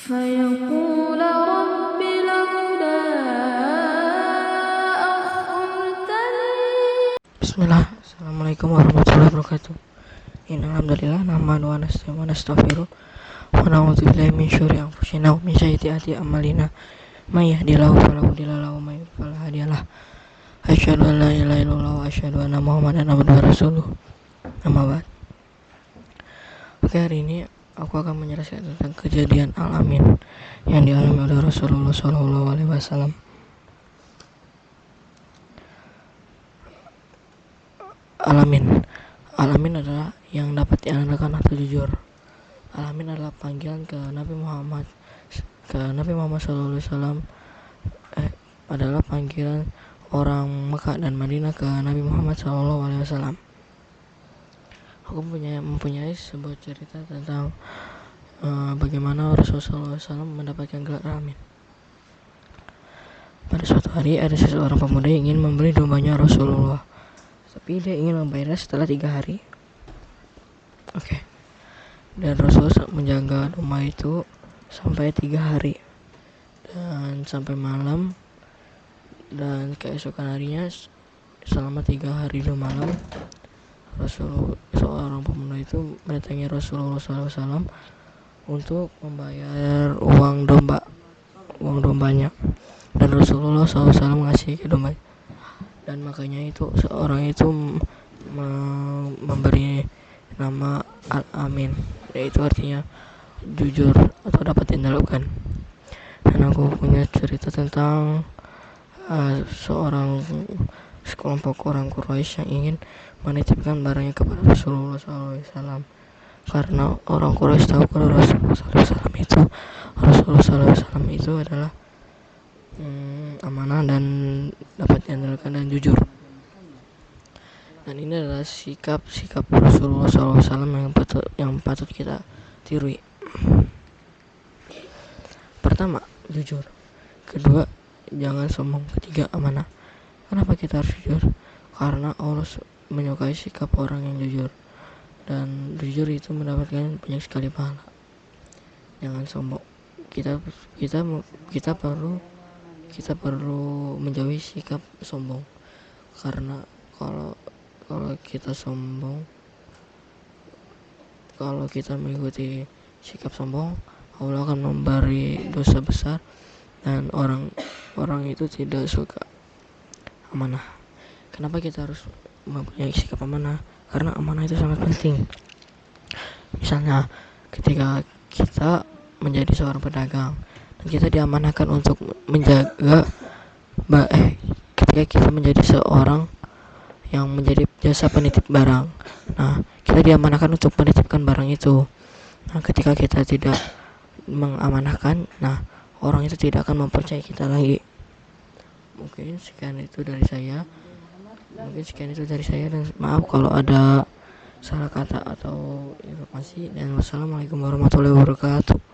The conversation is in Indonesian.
فيقول رب لولا أخرتني. Bismillah. Assalamualaikum warahmatullahi wabarakatuh. Innalhamdulillah nahmaduhu wa nasta'inuhu wa nastaghfiruh wa na'udzu billahi min syururi anfusina wa min sayyiati a'malina. May yahdihillahu fala mudilla lahu wa may yudlil fala hadiya lahu. Asyhadu an la ilaha illallah wa asyhadu anna Muhammadan abduhu wa rasuluh. Amma ba'd. Oke, hari ini aku akan menjelaskan tentang kejadian Al-Amin yang dialami oleh Rasulullah SAW. Al-Amin adalah yang dapat diandalkan atau jujur. Al-Amin adalah panggilan ke Nabi Muhammad SAW. Adalah panggilan orang Mekah dan Madinah ke Nabi Muhammad SAW. Aku mempunyai sebuah cerita tentang bagaimana Rasulullah SAW mendapatkan gelar Amin. Pada suatu hari ada seseorang pemuda yang ingin membeli dombanya Rasulullah, tapi dia ingin membayarnya setelah 3 hari. Dan Rasul menjaga domba itu sampai 3 hari dan sampai malam, dan keesokan harinya selama 3 hari 2 malam seorang pemuda itu mendatangi Rasulullah SAW untuk membayar uang dombanya, dan Rasulullah SAW mengasihi domba, dan makanya itu seorang itu memberi nama Al-Amin, yaitu artinya jujur atau dapat diandalkan. Dan aku punya cerita tentang sekelompok orang Quraisy yang ingin menitipkan barangnya kepada Rasulullah SAW, karena orang Quraisy tahu kalau Rasulullah SAW itu adalah amanah dan dapat diandalkan dan jujur. Dan ini adalah sikap Rasulullah SAW yang patut kita tiru. Pertama, jujur. Kedua, jangan sombong. Ketiga, amanah. Kenapa kita harus jujur? Karena Allah menyukai sikap orang yang jujur, dan jujur itu mendapatkan banyak sekali pahala. Jangan sombong. Kita perlu menjauhi sikap sombong, karena kalau kita sombong, kalau kita mengikuti sikap sombong, Allah akan memberi dosa besar, dan orang itu tidak suka amanah. Kenapa kita harus mempunyai sikap amanah? Karena amanah itu sangat penting. Misalnya ketika kita menjadi seorang pedagang dan kita diamanahkan untuk menjaga ketika kita menjadi seorang yang menjadi jasa penitip barang, nah kita diamanahkan untuk menitipkan barang itu. Nah, ketika kita tidak mengamanahkan, nah orang itu tidak akan mempercayai kita lagi. Mungkin sekian itu dari saya, dan maaf kalau ada salah kata atau informasi, dan wassalamualaikum warahmatullahi wabarakatuh.